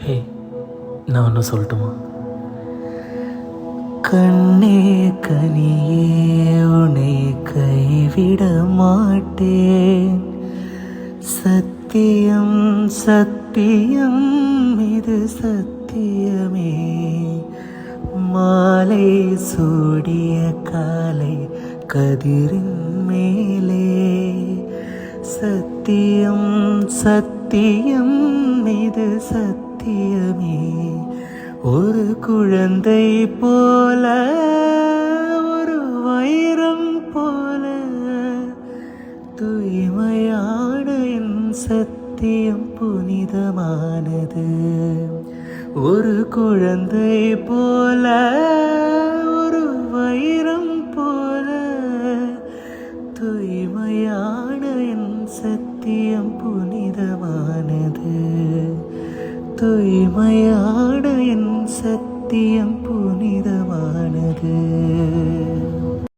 ஹே, நான் ஒன்று சொல்லட்டுமா? கண்ணே கனியே, உன்னை கைவிட மாட்டேன். சத்தியம் சத்தியம், இது சத்தியமே. மாலை சூடிய காலை கதிரின் மேலே, சத்தியம் சத்தியம், இது சத்தியமே. ஒரு குழந்தை போல, ஒரு வைரம் போல, தூய்மையான என் சத்தியம் புனிதமானது. ஒரு குழந்தை போல, ஒரு வைரம் போல, தூய்மையான என் சத்தியம் புனிதமானது. தூய்மையான என் சத்தியம் புனிதமானது.